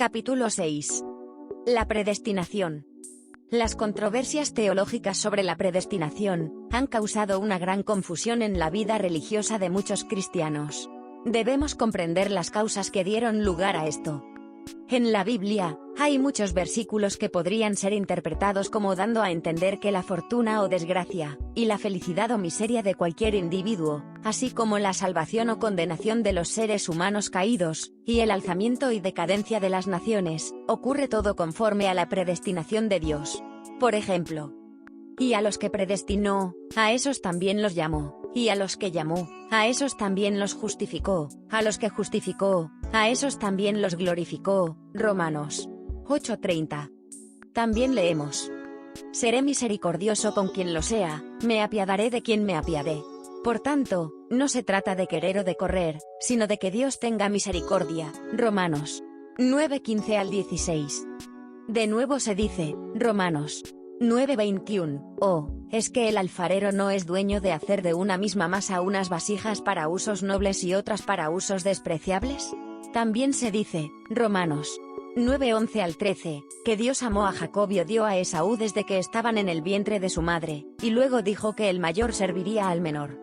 Capítulo 6. La predestinación. Las controversias teológicas sobre la predestinación han causado una gran confusión en la vida religiosa de muchos cristianos. Debemos comprender las causas que dieron lugar a esto. En la Biblia, hay muchos versículos que podrían ser interpretados como dando a entender que la fortuna o desgracia, y la felicidad o miseria de cualquier individuo, así como la salvación o condenación de los seres humanos caídos, y el alzamiento y decadencia de las naciones, ocurre todo conforme a la predestinación de Dios. Por ejemplo, y a los que predestinó, a esos también los llamó, y a los que llamó, a esos también los justificó, a los que justificó, a esos también los glorificó. Romanos 8:30. También leemos: seré misericordioso con quien lo sea, me apiadaré de quien me apiade. Por tanto, no se trata de querer o de correr, sino de que Dios tenga misericordia. Romanos 9:15 al 16. De nuevo se dice, Romanos 9:21, ¿es que el alfarero no es dueño de hacer de una misma masa unas vasijas para usos nobles y otras para usos despreciables? También se dice, Romanos 9:11 al 13, que Dios amó a Jacob y odió a Esaú desde que estaban en el vientre de su madre, y luego dijo que el mayor serviría al menor.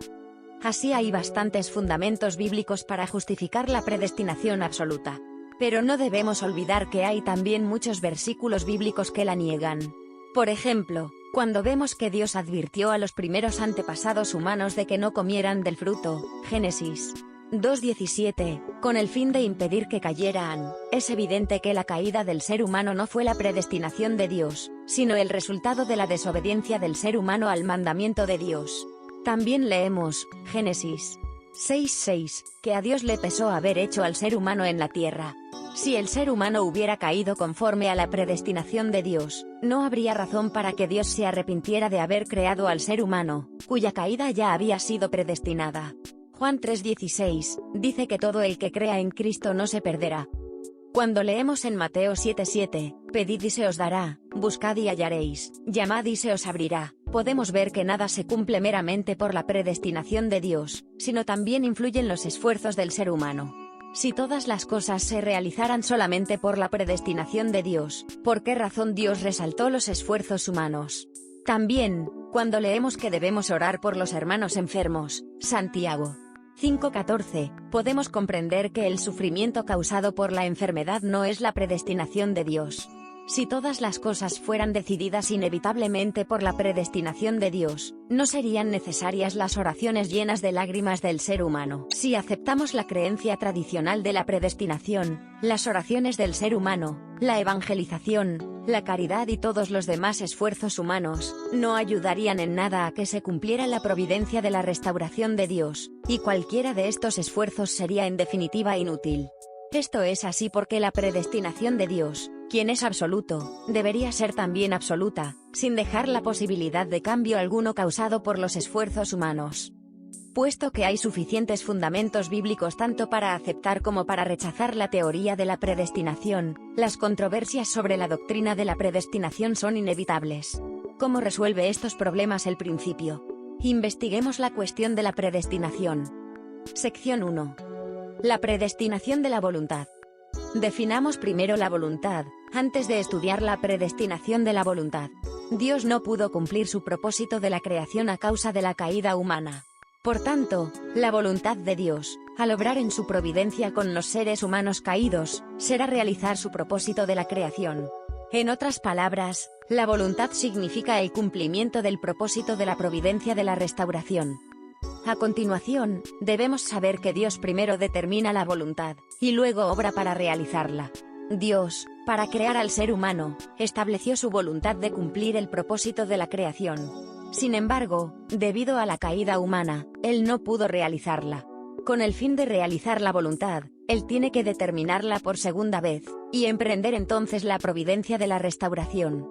Así hay bastantes fundamentos bíblicos para justificar la predestinación absoluta. Pero no debemos olvidar que hay también muchos versículos bíblicos que la niegan. Por ejemplo, cuando vemos que Dios advirtió a los primeros antepasados humanos de que no comieran del fruto, Génesis 2:17, con el fin de impedir que cayeran, es evidente que la caída del ser humano no fue la predestinación de Dios, sino el resultado de la desobediencia del ser humano al mandamiento de Dios. También leemos, Génesis 6:6, que a Dios le pesó haber hecho al ser humano en la tierra. Si el ser humano hubiera caído conforme a la predestinación de Dios, no habría razón para que Dios se arrepintiera de haber creado al ser humano, cuya caída ya había sido predestinada. Juan 3:16, dice que todo el que crea en Cristo no se perderá. Cuando leemos en Mateo 7:7, pedid y se os dará, buscad y hallaréis, llamad y se os abrirá, podemos ver que nada se cumple meramente por la predestinación de Dios, sino también influyen los esfuerzos del ser humano. Si todas las cosas se realizaran solamente por la predestinación de Dios, ¿por qué razón Dios resaltó los esfuerzos humanos? También, cuando leemos que debemos orar por los hermanos enfermos, Santiago 5:14, podemos comprender que el sufrimiento causado por la enfermedad no es la predestinación de Dios. Si todas las cosas fueran decididas inevitablemente por la predestinación de Dios, no serían necesarias las oraciones llenas de lágrimas del ser humano. Si aceptamos la creencia tradicional de la predestinación, las oraciones del ser humano, la evangelización, la caridad y todos los demás esfuerzos humanos, no ayudarían en nada a que se cumpliera la providencia de la restauración de Dios, y cualquiera de estos esfuerzos sería en definitiva inútil. Esto es así porque la predestinación de Dios, quien es absoluto, debería ser también absoluta, sin dejar la posibilidad de cambio alguno causado por los esfuerzos humanos. Puesto que hay suficientes fundamentos bíblicos tanto para aceptar como para rechazar la teoría de la predestinación, las controversias sobre la doctrina de la predestinación son inevitables. ¿Cómo resuelve estos problemas el principio? Investiguemos la cuestión de la predestinación. Sección 1. La predestinación de la voluntad. Definamos primero la voluntad, antes de estudiar la predestinación de la voluntad. Dios no pudo cumplir su propósito de la creación a causa de la caída humana. Por tanto, la voluntad de Dios, al obrar en su providencia con los seres humanos caídos, será realizar su propósito de la creación. En otras palabras, la voluntad significa el cumplimiento del propósito de la providencia de la restauración. A continuación, debemos saber que Dios primero determina la voluntad, y luego obra para realizarla. Dios, para crear al ser humano, estableció su voluntad de cumplir el propósito de la creación. Sin embargo, debido a la caída humana, Él no pudo realizarla. Con el fin de realizar la voluntad, Él tiene que determinarla por segunda vez, y emprender entonces la providencia de la restauración.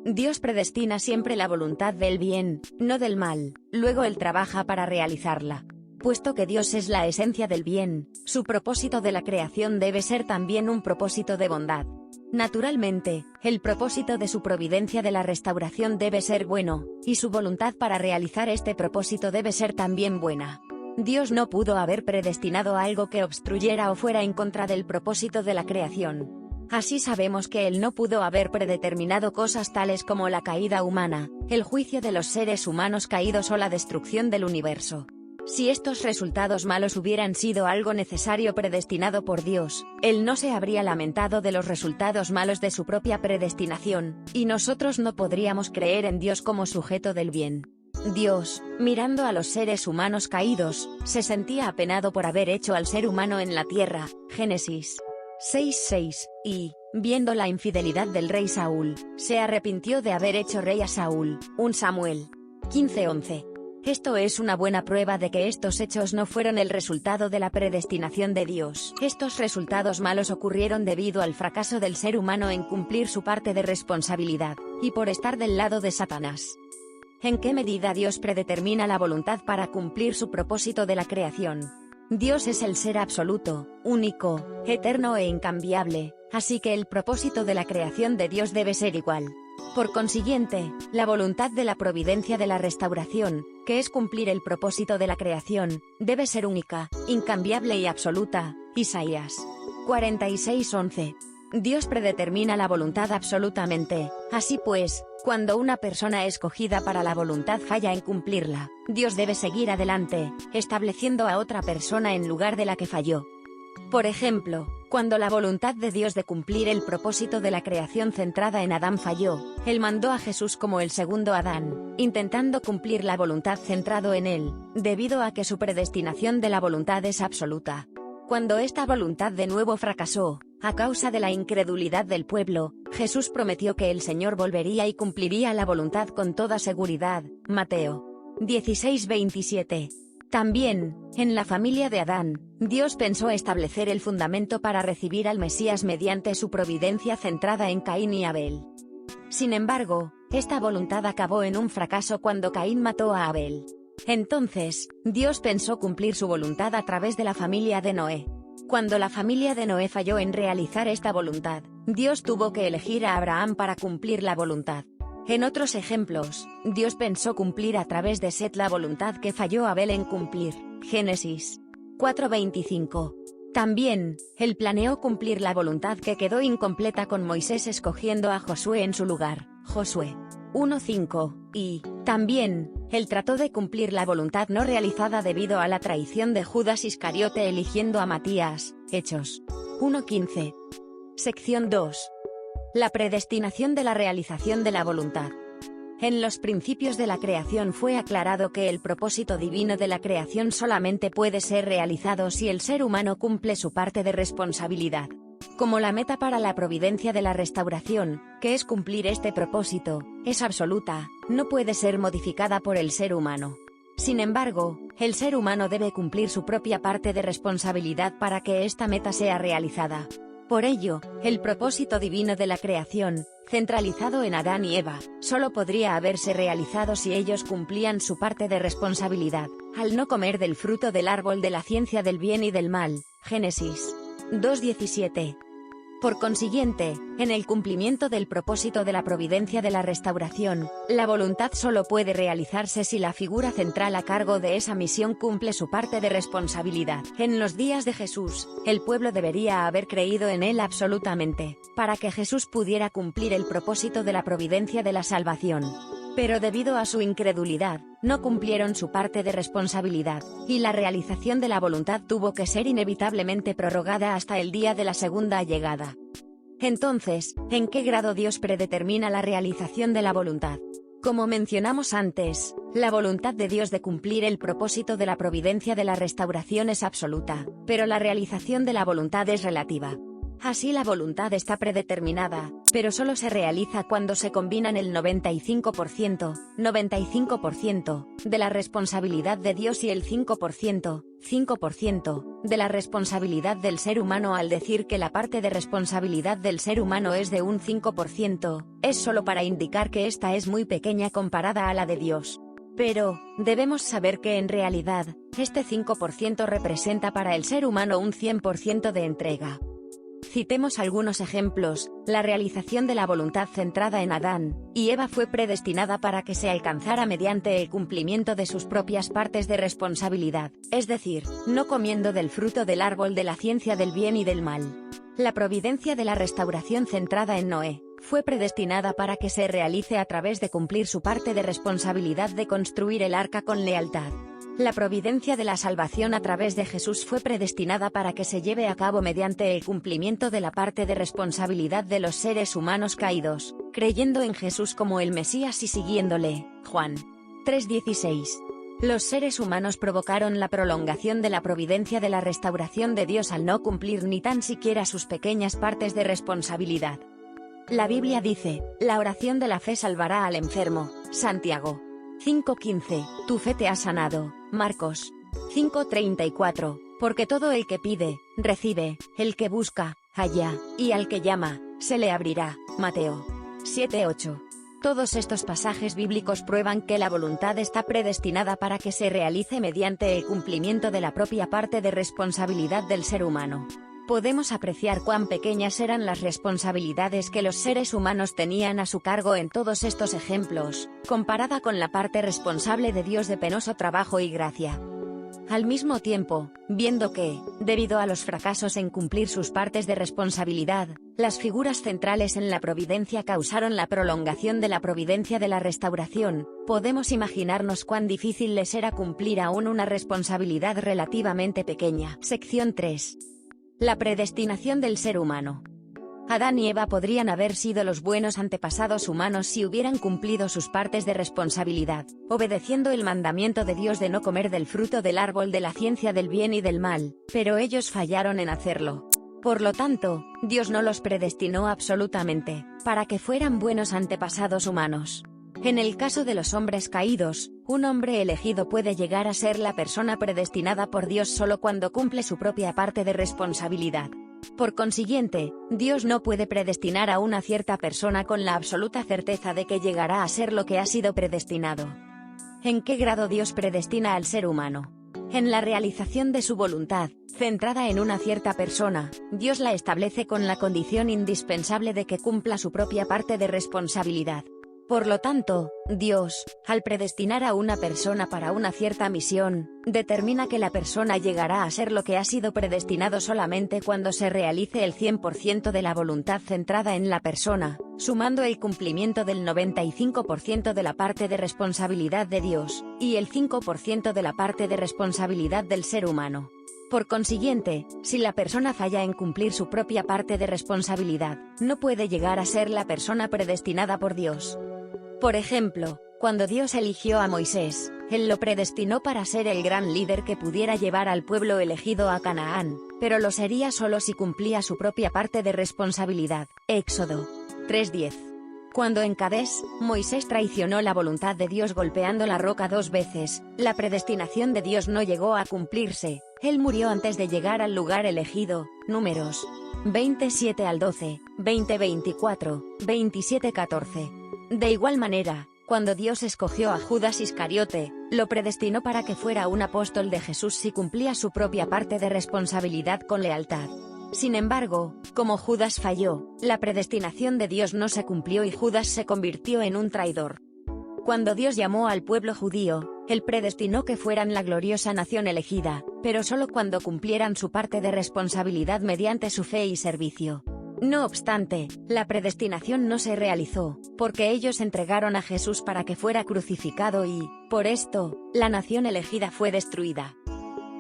Dios predestina siempre la voluntad del bien, no del mal, luego Él trabaja para realizarla. Puesto que Dios es la esencia del bien, su propósito de la creación debe ser también un propósito de bondad. Naturalmente, el propósito de su providencia de la restauración debe ser bueno, y su voluntad para realizar este propósito debe ser también buena. Dios no pudo haber predestinado algo que obstruyera o fuera en contra del propósito de la creación. Así sabemos que Él no pudo haber predeterminado cosas tales como la caída humana, el juicio de los seres humanos caídos o la destrucción del universo. Si estos resultados malos hubieran sido algo necesario predestinado por Dios, Él no se habría lamentado de los resultados malos de su propia predestinación, y nosotros no podríamos creer en Dios como sujeto del bien. Dios, mirando a los seres humanos caídos, se sentía apenado por haber hecho al ser humano en la tierra, Génesis 6:6, y, viendo la infidelidad del rey Saúl, se arrepintió de haber hecho rey a Saúl, 1 Samuel 15:11. Esto es una buena prueba de que estos hechos no fueron el resultado de la predestinación de Dios. Estos resultados malos ocurrieron debido al fracaso del ser humano en cumplir su parte de responsabilidad, y por estar del lado de Satanás. ¿En qué medida Dios predetermina la voluntad para cumplir su propósito de la creación? Dios es el ser absoluto, único, eterno e incambiable, así que el propósito de la creación de Dios debe ser igual. Por consiguiente, la voluntad de la providencia de la restauración, que es cumplir el propósito de la creación, debe ser única, incambiable y absoluta. Isaías 46:11. Dios predetermina la voluntad absolutamente. Así pues, cuando una persona escogida para la voluntad falla en cumplirla, Dios debe seguir adelante, estableciendo a otra persona en lugar de la que falló. Por ejemplo, cuando la voluntad de Dios de cumplir el propósito de la creación centrada en Adán falló, Él mandó a Jesús como el segundo Adán, intentando cumplir la voluntad centrado en Él, debido a que su predestinación de la voluntad es absoluta. Cuando esta voluntad de nuevo fracasó, a causa de la incredulidad del pueblo, Jesús prometió que el Señor volvería y cumpliría la voluntad con toda seguridad. Mateo 16:27. También, en la familia de Adán, Dios pensó establecer el fundamento para recibir al Mesías mediante su providencia centrada en Caín y Abel. Sin embargo, esta voluntad acabó en un fracaso cuando Caín mató a Abel. Entonces, Dios pensó cumplir su voluntad a través de la familia de Noé. Cuando la familia de Noé falló en realizar esta voluntad, Dios tuvo que elegir a Abraham para cumplir la voluntad. En otros ejemplos, Dios pensó cumplir a través de Set la voluntad que falló Abel en cumplir. Génesis 4:25. También, Él planeó cumplir la voluntad que quedó incompleta con Moisés escogiendo a Josué en su lugar. Josué 1:5, y, también, Él trató de cumplir la voluntad no realizada debido a la traición de Judas Iscariote eligiendo a Matías. Hechos 1:15. Sección 2. La predestinación de la realización de la voluntad. En los principios de la creación fue aclarado que el propósito divino de la creación solamente puede ser realizado si el ser humano cumple su parte de responsabilidad. Como la meta para la providencia de la restauración, que es cumplir este propósito, es absoluta, no puede ser modificada por el ser humano. Sin embargo, el ser humano debe cumplir su propia parte de responsabilidad para que esta meta sea realizada. Por ello, el propósito divino de la creación, centralizado en Adán y Eva, solo podría haberse realizado si ellos cumplían su parte de responsabilidad, al no comer del fruto del árbol de la ciencia del bien y del mal. Génesis 2:17. Por consiguiente, en el cumplimiento del propósito de la providencia de la restauración, la voluntad solo puede realizarse si la figura central a cargo de esa misión cumple su parte de responsabilidad. En los días de Jesús, el pueblo debería haber creído en Él absolutamente, para que Jesús pudiera cumplir el propósito de la providencia de la salvación. Pero debido a su incredulidad, no cumplieron su parte de responsabilidad, y la realización de la voluntad tuvo que ser inevitablemente prorrogada hasta el día de la segunda llegada. Entonces, ¿en qué grado Dios predetermina la realización de la voluntad? Como mencionamos antes, la voluntad de Dios de cumplir el propósito de la providencia de la restauración es absoluta, pero la realización de la voluntad es relativa. Así la voluntad está predeterminada, pero solo se realiza cuando se combinan el 95% de la responsabilidad de Dios y el 5% de la responsabilidad del ser humano. Al decir que la parte de responsabilidad del ser humano es de un 5%, es solo para indicar que esta es muy pequeña comparada a la de Dios. Pero, debemos saber que en realidad, este 5% representa para el ser humano un 100% de entrega. Citemos algunos ejemplos. La realización de la voluntad centrada en Adán y Eva fue predestinada para que se alcanzara mediante el cumplimiento de sus propias partes de responsabilidad, es decir, no comiendo del fruto del árbol de la ciencia del bien y del mal. La providencia de la restauración centrada en Noé fue predestinada para que se realice a través de cumplir su parte de responsabilidad de construir el arca con lealtad. La providencia de la salvación a través de Jesús fue predestinada para que se lleve a cabo mediante el cumplimiento de la parte de responsabilidad de los seres humanos caídos, creyendo en Jesús como el Mesías y siguiéndole. Juan 3:16. Los seres humanos provocaron la prolongación de la providencia de la restauración de Dios al no cumplir ni tan siquiera sus pequeñas partes de responsabilidad. La Biblia dice, la oración de la fe salvará al enfermo. Santiago 5:15, tu fe te ha sanado. Marcos 5:34, porque todo el que pide, recibe, el que busca, halla, y al que llama, se le abrirá. Mateo 7:8. Todos estos pasajes bíblicos prueban que la voluntad está predestinada para que se realice mediante el cumplimiento de la propia parte de responsabilidad del ser humano. Podemos apreciar cuán pequeñas eran las responsabilidades que los seres humanos tenían a su cargo en todos estos ejemplos, comparada con la parte responsable de Dios de penoso trabajo y gracia. Al mismo tiempo, viendo que, debido a los fracasos en cumplir sus partes de responsabilidad, las figuras centrales en la providencia causaron la prolongación de la providencia de la restauración, podemos imaginarnos cuán difícil les era cumplir aún una responsabilidad relativamente pequeña. Sección 3. La predestinación del ser humano. Adán y Eva podrían haber sido los buenos antepasados humanos si hubieran cumplido sus partes de responsabilidad, obedeciendo el mandamiento de Dios de no comer del fruto del árbol de la ciencia del bien y del mal, pero ellos fallaron en hacerlo. Por lo tanto, Dios no los predestinó absolutamente, para que fueran buenos antepasados humanos. En el caso de los hombres caídos, un hombre elegido puede llegar a ser la persona predestinada por Dios solo cuando cumple su propia parte de responsabilidad. Por consiguiente, Dios no puede predestinar a una cierta persona con la absoluta certeza de que llegará a ser lo que ha sido predestinado. ¿En qué grado Dios predestina al ser humano? En la realización de su voluntad, centrada en una cierta persona, Dios la establece con la condición indispensable de que cumpla su propia parte de responsabilidad. Por lo tanto, Dios, al predestinar a una persona para una cierta misión, determina que la persona llegará a ser lo que ha sido predestinado solamente cuando se realice el 100% de la voluntad centrada en la persona, sumando el cumplimiento del 95% de la parte de responsabilidad de Dios, y el 5% de la parte de responsabilidad del ser humano. Por consiguiente, si la persona falla en cumplir su propia parte de responsabilidad, no puede llegar a ser la persona predestinada por Dios. Por ejemplo, cuando Dios eligió a Moisés, Él lo predestinó para ser el gran líder que pudiera llevar al pueblo elegido a Canaán, pero lo sería solo si cumplía su propia parte de responsabilidad. Éxodo 3:10. Cuando en Cadés, Moisés traicionó la voluntad de Dios golpeando la roca 2 veces, la predestinación de Dios no llegó a cumplirse, él murió antes de llegar al lugar elegido. Números 27 al 12, 20-24, 27-14. De igual manera, cuando Dios escogió a Judas Iscariote, lo predestinó para que fuera un apóstol de Jesús si cumplía su propia parte de responsabilidad con lealtad. Sin embargo, como Judas falló, la predestinación de Dios no se cumplió y Judas se convirtió en un traidor. Cuando Dios llamó al pueblo judío, Él predestinó que fueran la gloriosa nación elegida, pero solo cuando cumplieran su parte de responsabilidad mediante su fe y servicio. No obstante, la predestinación no se realizó, porque ellos entregaron a Jesús para que fuera crucificado y, por esto, la nación elegida fue destruida.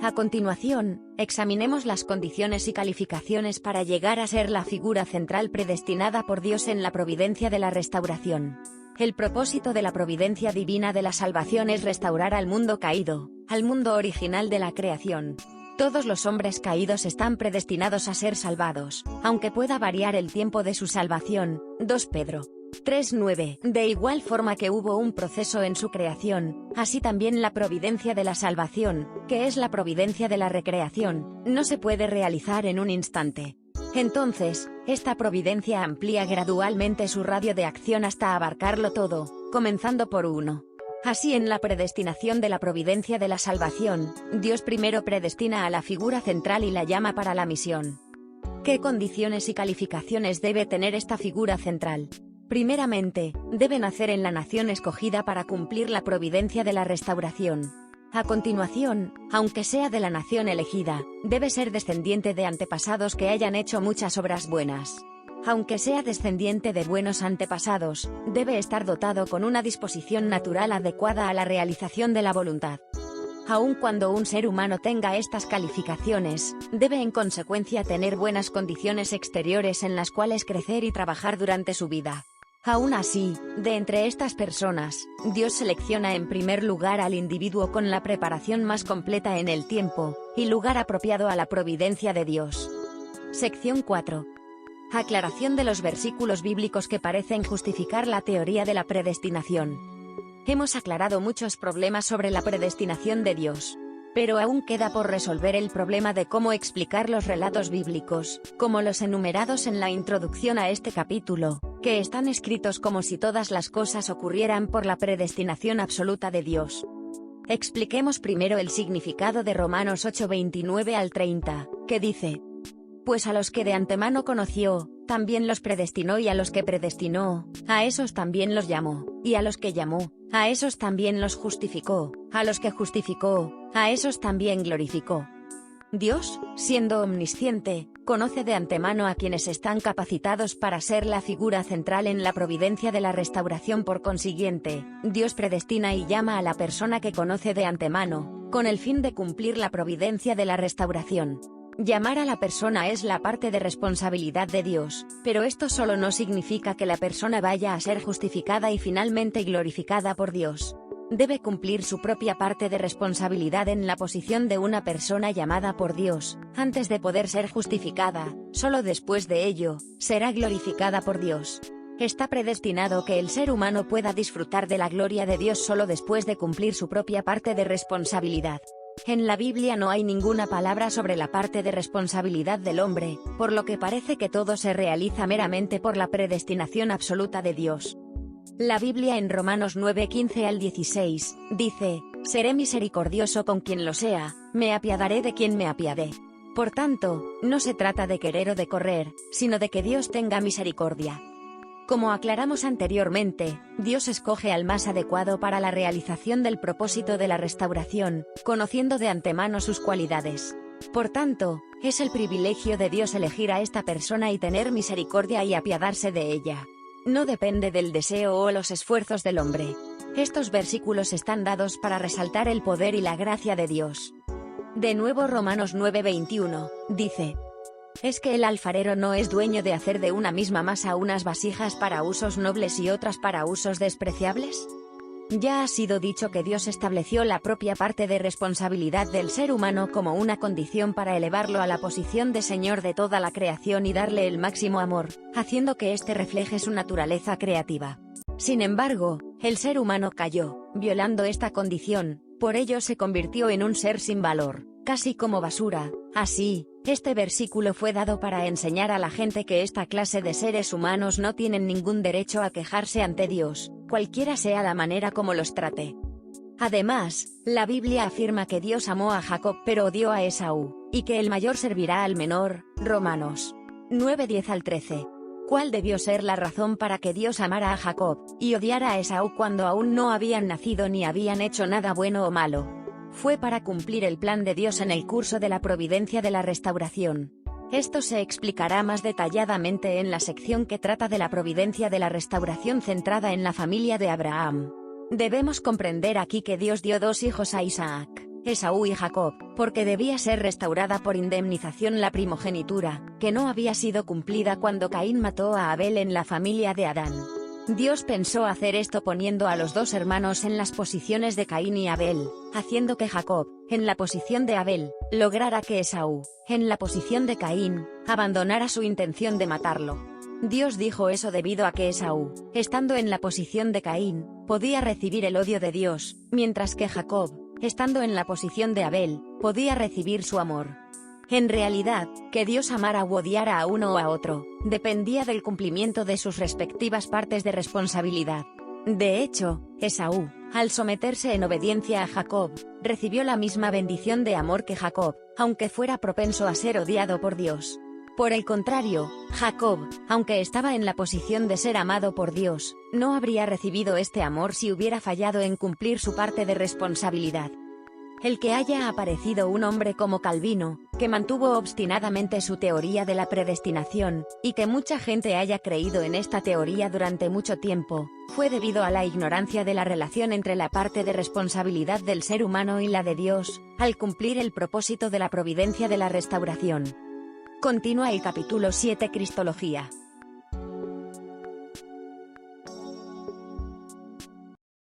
A continuación, examinemos las condiciones y calificaciones para llegar a ser la figura central predestinada por Dios en la providencia de la restauración. El propósito de la providencia divina de la salvación es restaurar al mundo caído, al mundo original de la creación. Todos los hombres caídos están predestinados a ser salvados, aunque pueda variar el tiempo de su salvación. 2 Pedro 3:9. De igual forma que hubo un proceso en su creación, así también la providencia de la salvación, que es la providencia de la recreación, no se puede realizar en un instante. Entonces, esta providencia amplía gradualmente su radio de acción hasta abarcarlo todo, comenzando por 1. Así en la predestinación de la providencia de la salvación, Dios primero predestina a la figura central y la llama para la misión. ¿Qué condiciones y calificaciones debe tener esta figura central? Primeramente, debe nacer en la nación escogida para cumplir la providencia de la restauración. A continuación, aunque sea de la nación elegida, debe ser descendiente de antepasados que hayan hecho muchas obras buenas. Aunque sea descendiente de buenos antepasados, debe estar dotado con una disposición natural adecuada a la realización de la voluntad. Aun cuando un ser humano tenga estas calificaciones, debe en consecuencia tener buenas condiciones exteriores en las cuales crecer y trabajar durante su vida. Aún así, de entre estas personas, Dios selecciona en primer lugar al individuo con la preparación más completa en el tiempo y lugar apropiado a la providencia de Dios. Sección 4. Aclaración de los versículos bíblicos que parecen justificar la teoría de la predestinación. Hemos aclarado muchos problemas sobre la predestinación de Dios. Pero aún queda por resolver el problema de cómo explicar los relatos bíblicos, como los enumerados en la introducción a este capítulo, que están escritos como si todas las cosas ocurrieran por la predestinación absoluta de Dios. Expliquemos primero el significado de Romanos 8:29 al 30, que dice: Pues a los que de antemano conoció, también los predestinó, y a los que predestinó, a esos también los llamó, y a los que llamó, a esos también los justificó, a los que justificó, a esos también glorificó. Dios, siendo omnisciente, conoce de antemano a quienes están capacitados para ser la figura central en la providencia de la restauración. Por consiguiente, Dios predestina y llama a la persona que conoce de antemano, con el fin de cumplir la providencia de la restauración. Llamar a la persona es la parte de responsabilidad de Dios, pero esto solo no significa que la persona vaya a ser justificada y finalmente glorificada por Dios. Debe cumplir su propia parte de responsabilidad en la posición de una persona llamada por Dios, antes de poder ser justificada. Solo después de ello, será glorificada por Dios. Está predestinado que el ser humano pueda disfrutar de la gloria de Dios solo después de cumplir su propia parte de responsabilidad. En la Biblia no hay ninguna palabra sobre la parte de responsabilidad del hombre, por lo que parece que todo se realiza meramente por la predestinación absoluta de Dios. La Biblia en Romanos 9:15 al 16, dice: Seré misericordioso con quien lo sea, me apiadaré de quien me apiade. Por tanto, no se trata de querer o de correr, sino de que Dios tenga misericordia. Como aclaramos anteriormente, Dios escoge al más adecuado para la realización del propósito de la restauración, conociendo de antemano sus cualidades. Por tanto, es el privilegio de Dios elegir a esta persona y tener misericordia y apiadarse de ella. No depende del deseo o los esfuerzos del hombre. Estos versículos están dados para resaltar el poder y la gracia de Dios. De nuevo Romanos 9:21, dice: ¿Es que el alfarero no es dueño de hacer de una misma masa unas vasijas para usos nobles y otras para usos despreciables? Ya ha sido dicho que Dios estableció la propia parte de responsabilidad del ser humano como una condición para elevarlo a la posición de Señor de toda la creación y darle el máximo amor, haciendo que éste refleje su naturaleza creativa. Sin embargo, el ser humano cayó, violando esta condición, por ello se convirtió en un ser sin valor, casi como basura. Así, este versículo fue dado para enseñar a la gente que esta clase de seres humanos no tienen ningún derecho a quejarse ante Dios, cualquiera sea la manera como los trate. Además, la Biblia afirma que Dios amó a Jacob pero odió a Esaú, y que el mayor servirá al menor. Romanos 9:10 al 13. ¿Cuál debió ser la razón para que Dios amara a Jacob y odiara a Esaú cuando aún no habían nacido ni habían hecho nada bueno o malo? Fue para cumplir el plan de Dios en el curso de la providencia de la restauración. Esto se explicará más detalladamente en la sección que trata de la providencia de la restauración centrada en la familia de Abraham. Debemos comprender aquí que Dios dio dos hijos a Isaac, Esaú y Jacob, porque debía ser restaurada por indemnización la primogenitura, que no había sido cumplida cuando Caín mató a Abel en la familia de Adán. Dios pensó hacer esto poniendo a los dos hermanos en las posiciones de Caín y Abel, haciendo que Jacob, en la posición de Abel, lograra que Esaú, en la posición de Caín, abandonara su intención de matarlo. Dios dijo eso debido a que Esaú, estando en la posición de Caín, podía recibir el odio de Dios, mientras que Jacob, estando en la posición de Abel, podía recibir su amor. En realidad, que Dios amara u odiara a uno o a otro, dependía del cumplimiento de sus respectivas partes de responsabilidad. De hecho, Esaú, al someterse en obediencia a Jacob, recibió la misma bendición de amor que Jacob, aunque fuera propenso a ser odiado por Dios. Por el contrario, Jacob, aunque estaba en la posición de ser amado por Dios, no habría recibido este amor si hubiera fallado en cumplir su parte de responsabilidad. El que haya aparecido un hombre como Calvino, que mantuvo obstinadamente su teoría de la predestinación, y que mucha gente haya creído en esta teoría durante mucho tiempo, fue debido a la ignorancia de la relación entre la parte de responsabilidad del ser humano y la de Dios, al cumplir el propósito de la providencia de la restauración. Continúa el capítulo 7 Cristología.